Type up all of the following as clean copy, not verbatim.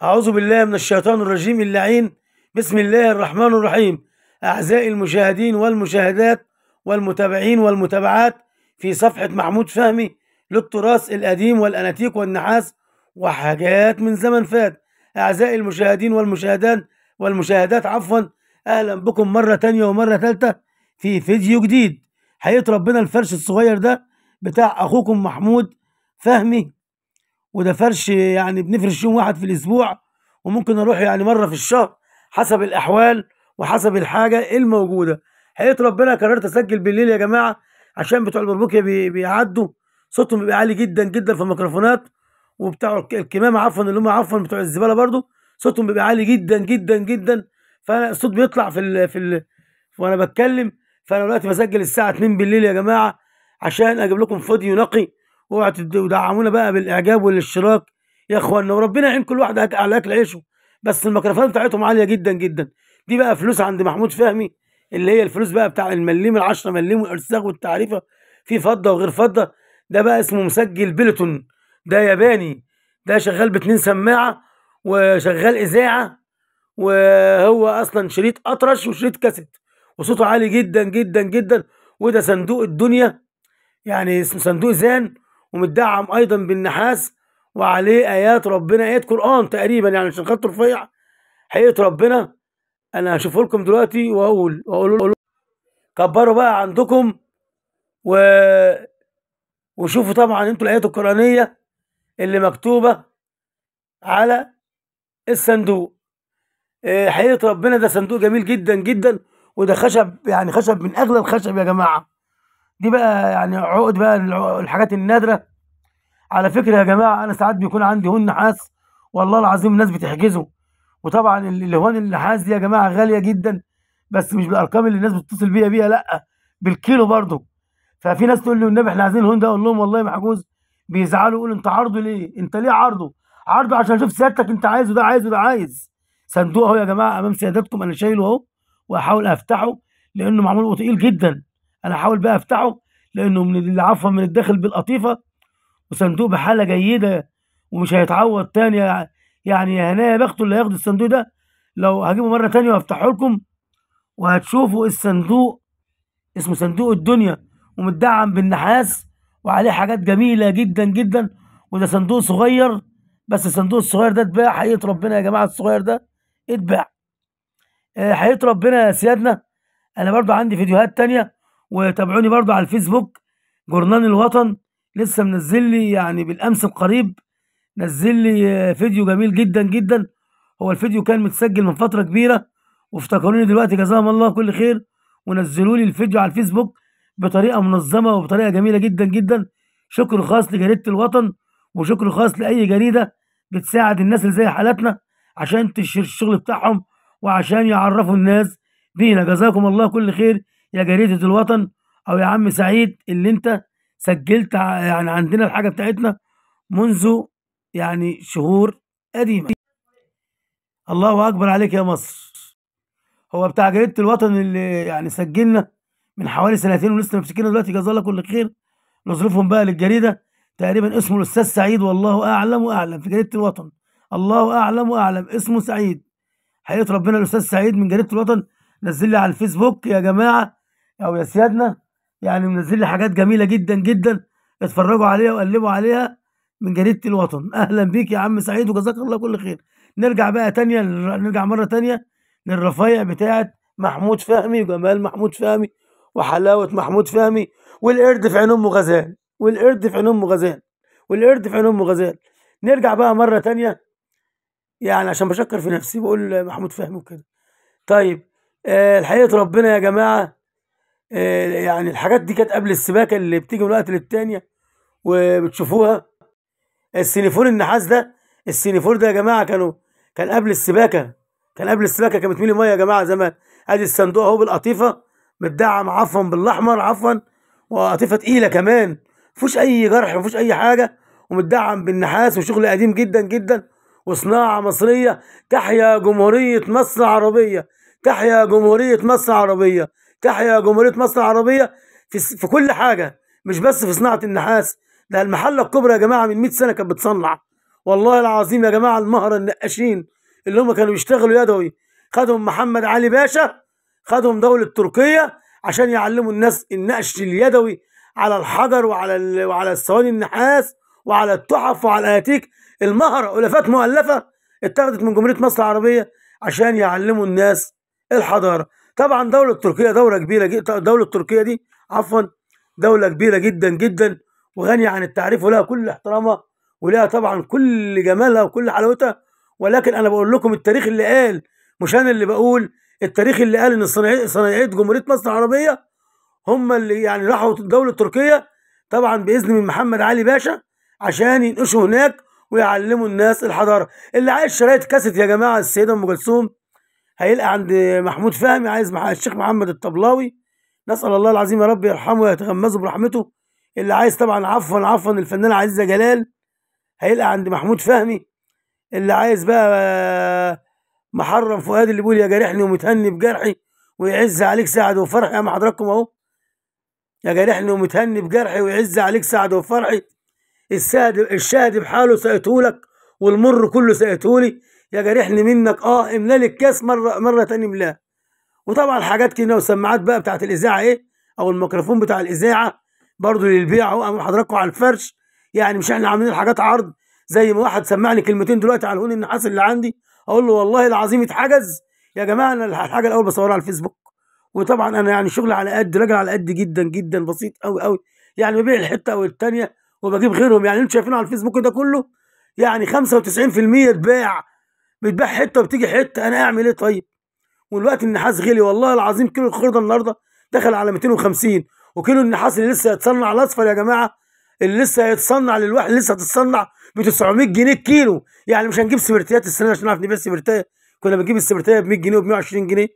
أعوذ بالله من الشيطان الرجيم اللعين. بسم الله الرحمن الرحيم. أعزائي المشاهدين والمشاهدات والمتابعين والمتابعات في صفحة محمود فهمي للتراث القديم والأناتيق والنحاس وحاجات من زمن فات. أعزائي المشاهدين والمشاهدات عفوا، أهلا بكم مرة تانية ومرة تالتة في فيديو جديد. حقيقة ربنا الفرش الصغير ده بتاع أخوكم محمود فهمي، وده فرش يعني بنفرش يوم واحد في الاسبوع، وممكن اروح يعني مره في الشهر حسب الاحوال وحسب الحاجه الموجوده. حقيقه ربنا قررت اسجل بالليل يا جماعه عشان بتوع البربوكيا بيعدوا صوتهم بيبقى عالي جدا جدا في الميكروفونات، وبتاع الكمامه عفوا اللي هم عفوا بتوع الزباله برضو صوتهم بيبقى عالي جدا جدا جدا، فانا الصوت بيطلع وانا بتكلم. فانا دلوقتي بسجل الساعه 2 بالليل يا جماعه عشان اجيب لكم فيديو نقي، اوعوا تدعمونا بقى بالاعجاب والاشتراك يا اخوانا، وربنا يعين كل واحد على اكل عيشه. بس الميكروفونات بتاعتهم عاليه جدا جدا. دي بقى فلوس عند محمود فهمي، اللي هي الفلوس بقى بتاع المليم ال10 مليم والارساغ والتعريفه، في فضه وغير فضه. ده بقى اسمه مسجل بلتون، ده ياباني، ده شغال باتنين سماعه وشغال اذاعه، وهو اصلا شريط اطرش وشريط كاسيت، وصوته عالي جدا جدا جدا. وده صندوق الدنيا، يعني اسمه صندوق زان، ومتدعم ايضا بالنحاس، وعليه ايات ربنا، ايات قران تقريبا يعني عشان خاطر رفيع. حقيقه ربنا انا هشوفه لكم دلوقتي واقول كبروا بقى عندكم و... وشوفوا طبعا انتوا الايات القرانيه اللي مكتوبه على الصندوق. حقيقه ربنا ده صندوق جميل جدا جدا، وده خشب، يعني خشب من اغلى الخشب يا جماعه. دي بقى يعني عقد بقى الحاجات النادره. على فكرة يا جماعة أنا ساعات بيكون عندي هون نحاس، والله العظيم الناس بتحجزه. وطبعا الهون النحاس دي يا جماعة غالية جدا، بس مش بالأرقام اللي الناس بتتصل بيها لأ، بالكيلو برضه. ففي ناس تقول لي والنبي احنا عايزين الهون ده، أقول لهم والله محجوز. بيزعلوا يقولوا أنت عرضه ليه؟ أنت ليه عرضه؟ عرضه عشان أشوف سيادتك أنت عايزه، ده عايزه ده عايز. صندوق أهو يا جماعة أمام سيادتكم، أنا شايله أهو وهحاول أفتحه لأنه معمول تقيل جدا. أنا هحاول بقى أفتحه لأنه من عفوا من الداخل بالقطيفة، وصندوق بحالة جيدة ومش هيتعوض تاني. يعني يا هنايا بخته اللي هياخد الصندوق ده، لو هجيبه مرة تانية وافتحه لكم وهتشوفوا الصندوق. اسمه صندوق الدنيا، ومتدعم بالنحاس، وعليه حاجات جميلة جدا جدا. وده صندوق صغير، بس الصندوق الصغير ده اتباع. حقيقة ربنا يا جماعة الصغير ده اتباع. حقيقة ربنا يا سيادنا، انا برضو عندي فيديوهات تانية، وتابعوني برضو على الفيسبوك. جورنان الوطن لسه منزل لي يعني بالامس القريب، نزل لي فيديو جميل جدا جدا. هو الفيديو كان متسجل من فترة كبيرة، وافتكروني دلوقتي جزاهم الله كل خير، ونزلوا لي الفيديو على الفيسبوك بطريقة منظمة وبطريقة جميلة جدا جدا. شكر خاص لجريدة الوطن، وشكر خاص لأي جريدة بتساعد الناس اللي زي حالتنا عشان تنشر الشغل بتاعهم وعشان يعرفوا الناس بينا. جزاكم الله كل خير يا جريدة الوطن، أو يا عم سعيد اللي أنت سجلت يعني عندنا الحاجة بتاعتنا منذ يعني شهور قديمة. الله أكبر عليك يا مصر. هو بتاع جريدة الوطن اللي يعني سجلنا من حوالي سنتين ولسه ماسكينه دلوقتي، جزاه الله كل خير. نظرفهم بقى للجريدة، تقريبا اسمه الأستاذ سعيد، والله أعلم وأعلم، في جريدة الوطن. الله أعلم وأعلم، اسمه سعيد. حقيقة ربنا الأستاذ سعيد من جريدة الوطن نزل لي على الفيسبوك يا جماعة أو يا سيادنا، يعني منزل لي حاجات جميلة جدا جدا. اتفرجوا عليها وقلبوا عليها من جريدة الوطن. أهلا بيك يا عم سعيد وجزاك الله كل خير. نرجع مرة تانية للرفايع بتاعت محمود فهمي وجمال محمود فهمي وحلاوة محمود فهمي، والقرد في عين أمه غزال، والقرد في عين أمه غزال، والقرد في عين أمه غزال. نرجع بقى مرة تانية، يعني عشان بشكر في نفسي بقول محمود فهمي وكده. طيب الحقيقة ربنا يا جماعة، يعني الحاجات دي كانت قبل السباكة اللي بتيجي من وقت للتانية وبتشوفوها. السينيفور النحاس ده، السينيفور ده يا جماعة كان قبل السباكة، كان بتميلي مية يا جماعة زمان. ادي الصندوق اهو بالقطيفة، متدعم عفوا بالاحمر عفوا، وقطيفة تقيلة كمان، مفيهوش اي جرح مفيهوش اي حاجة، ومتدعم بالنحاس، وشغل قديم جدا جدا، وصناعة مصرية. تحيا جمهورية مصر العربية، تحيا جمهورية مصر العربية، تحيا جمهورية مصر العربية. في كل حاجة، مش بس في صناعة النحاس. ده المحلة الكبرى يا جماعة من 100 سنة كانت بتصنع، والله العظيم يا جماعه المهره النقاشين اللي هم كانوا بيشتغلوا يدوي خدهم محمد علي باشا، خدهم دوله تركيا عشان يعلموا الناس النقش اليدوي على الحجر وعلى الصواني النحاس وعلى التحف وعلى الاناتيك. المهره الافات مؤلفه اتخذت من جمهوريه مصر العربيه عشان يعلموا الناس الحضاره. طبعا دوله تركيا دوله كبيره جدا، دوله تركيا دي عفوا دوله كبيره جدا جدا وغنيه عن التعريف ولها كل احترامها ولها طبعا كل جمالها وكل حلاوتها. ولكن انا بقول لكم التاريخ اللي قال، مش انا اللي بقول، التاريخ اللي قال ان صناعيه جمهوريه مصر العربيه هم اللي يعني راحوا دوله تركيا طبعا باذن من محمد علي باشا عشان ينقشوا هناك ويعلموا الناس الحضاره. اللي عايز شرايط كاسيت يا جماعه السيده ام كلثوم هيلقى عند محمود فهمي، عايز الشيخ محمد الطبلاوي، نسال الله العظيم يا رب يرحمه ويتغمزه برحمته. اللي عايز طبعا عفوا الفنانه عزيزه جلال هيلقى عند محمود فهمي. اللي عايز بقى محرم فؤاد اللي بيقول يا جارحني ومتهني بجرحي ويعز عليك سعد وفرحي، يا حضراتكم اهو، يا جارحني ومتهني بجرحي ويعز عليك سعد وفرحي، الشاهد بحاله سقيتهولك والمر كله سقيتهولي، يا جارحني منك املا لي الكاس مره تاني املاه. وطبعا حاجات كده وسماعات بقى بتاعت الاذاعه او الميكروفون بتاع الاذاعه برضو للبيع اهو حضراتكم على الفرش. يعني مش احنا عاملين الحاجات عرض، زي ما واحد سمعني كلمتين دلوقتي على الهون النحاس اللي عندي اقول له والله العظيم اتحجز. يا جماعه انا الحاجه الاول بصورها على الفيسبوك، وطبعا انا يعني شغلي على قد راجل على قد جدا جدا بسيط قوي قوي، يعني ببيع الحته او الثانيه وبجيب غيرهم. يعني انتوا شايفينه على الفيسبوك ده كله يعني 95% بتباع حته وبتيجي حته، انا اعمل ايه طيب؟ والوقت النحاس غلي والله العظيم، كيلو الخردة النهارده دخل على 250، وكيلو النحاس اللي لسه هيتصنع الاصفر يا جماعه اللي لسه هيتصنع للواحد اللي لسه هتتصنع ب 900 جنيه الكيلو. يعني مش هنجيب سبرتيات السنه عشان نعرف نبيع سبرتايه، كنا بنجيب السبرتايه ب 100 جنيه وب 120 جنيه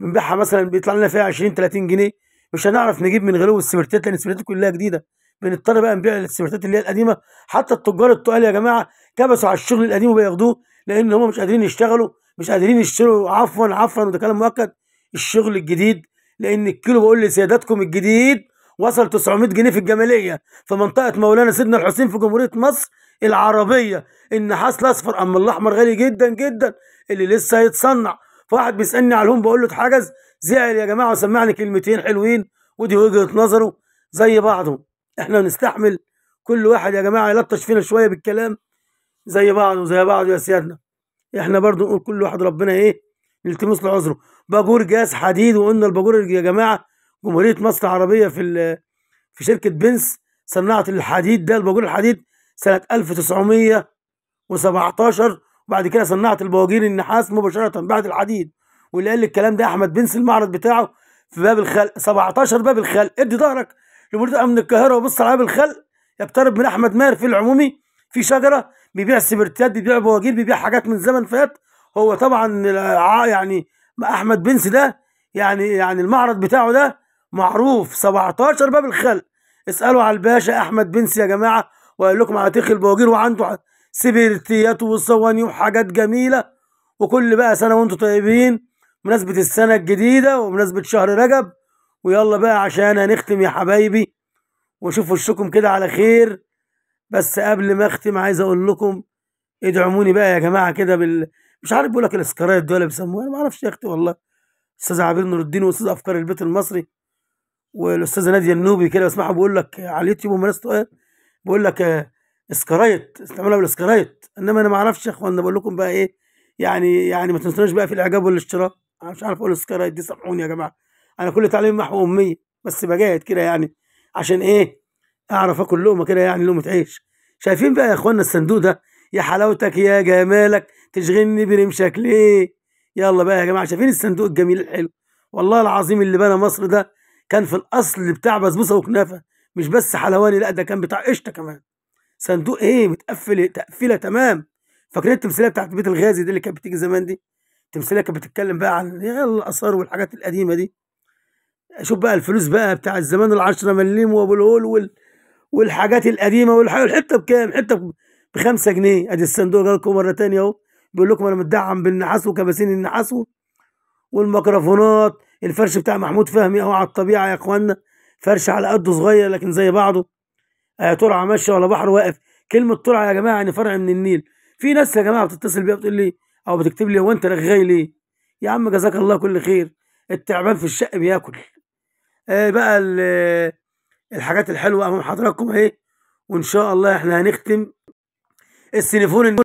بنبيعها مثلا بيطلع لنا فيها 20 30 جنيه. مش هنعرف نجيب من غلو السبرتيات لان السبرتيات كلها جديده، بنضطر بقى نبيع السبرتيات اللي هي القديمه. حتى التجار التقال يا جماعه كبسوا على الشغل القديم وبياخدوه لان هم مش قادرين يشتغلوا، مش قادرين يشتروا. عفوا وده كلام مؤكد، الشغل الجديد، لان الكيلو بقول لسيادتكم الجديد وصل 900 جنيه في الجماليه في منطقه مولانا سيدنا الحسين في جمهوريه مصر العربيه. النحاس الاصفر اما الاحمر غالي جدا جدا اللي لسه هيتصنع. فواحد بيسالني على الهون بقول له اتحجز، زعل يا جماعه وسمعني كلمتين حلوين ودي وجهه نظره زي بعضه. احنا بنستحمل كل واحد يا جماعه يلطش فينا شويه بالكلام زي بعضه يا سيادنا. احنا برضو نقول كل واحد ربنا نلتمس له عذره. باجور جاز حديد، وقلنا الباجور يا جماعه جمهوريه مصر العربيه في شركه بنس صنعت الحديد ده، الباجور الحديد سنه 1917، وبعد كده صنعت البواجير النحاس مباشره بعد الحديد. واللي قال لي الكلام ده احمد بنس، المعرض بتاعه في باب الخلق 17 باب الخلق. ادي ظهرك لمدير امن القاهره وبص على باب الخلق، يقترب من احمد ماهر في العمومي في شجره بيبيع سبرتيات بيبيع بواجير بيبيع حاجات من زمن فات. هو طبعا يعني احمد بنس ده يعني المعرض بتاعه ده معروف 17 باب الخلق. اسالوا على الباشا احمد بنس يا جماعه وقال لكم على تاريخ البواجير، وعنده سبرتيات وصواني وحاجات جميله. وكل بقى سنه وانتم طيبين بمناسبه السنه الجديده وبمناسبه شهر رجب. ويلا بقى عشان هنختم يا حبايبي وشوفوا وشكم كده على خير. بس قبل ما اختم عايز اقول لكم ادعموني بقى يا جماعه كده مش عارف بيقول لك الاسكرايات دول بيسموها، انا ما اعرفش يا اختي والله. استاذ عبير نور الدين واستاذ افكار البيت المصري والاستاذه ناديه النوبي كده بسمعها بقول لك على اليوتيوب ومناس سؤال بقول لك اسكرايت استعملها بالاسكرايت، انما انا ما اعرفش يا اخوانا. بقول لكم بقى يعني ما تنسوناش بقى في الاعجاب والاشتراك. انا مش عارف اقول اسكرايت دي، سامحوني يا جماعه، انا كل تعليم محو اميه بس بجاهد كده يعني عشان اعرف اكل لقمه كده يعني لقمه عيش. شايفين بقى يا اخوانا الصندوق ده؟ يا حلاوتك يا جمالك تشغلني برمشك ليه. يلا بقى يا جماعه، شايفين الصندوق الجميل الحلو؟ والله العظيم اللي بنى مصر ده كان في الاصل بتاع بسبوسه وكنافه، مش بس حلواني، لا ده كان بتاع قشطه كمان. صندوق متقفل تقفيله تمام. فاكرين التمثيليه بتاعت بيت الغازي دي اللي كانت بتيجي زمان دي؟ التمثيليه كانت بتتكلم بقى عن الاثار والحاجات القديمه دي. شوف بقى الفلوس بقى بتاع الزمان، ال10 مليم وابو الهول والحاجات القديمه والحته بكام؟ حته ب5 جنيه. ادي الصندوق جالكم مره تانية اهو، بيقول لكم انا متدعم بالنحاس وكباسين النحاس والميكروفونات. الفرش بتاع محمود فهمي اهو على الطبيعه يا اخوانا، فرش على قده صغير لكن زي بعضه. ترعه ماشيه ولا بحر واقف. كلمة ترعى يا جماعة يعني فرع من النيل. في ناس يا جماعة بتتصل بيا بتقول لي أو بتكتب لي: هو أنت رغاي ليه؟ يا عم جزاك الله كل خير، التعبان في الشق بياكل. بقى الحاجات الحلوة أمام حضراتكم أهي. وإن شاء الله إحنا هنختم السينفون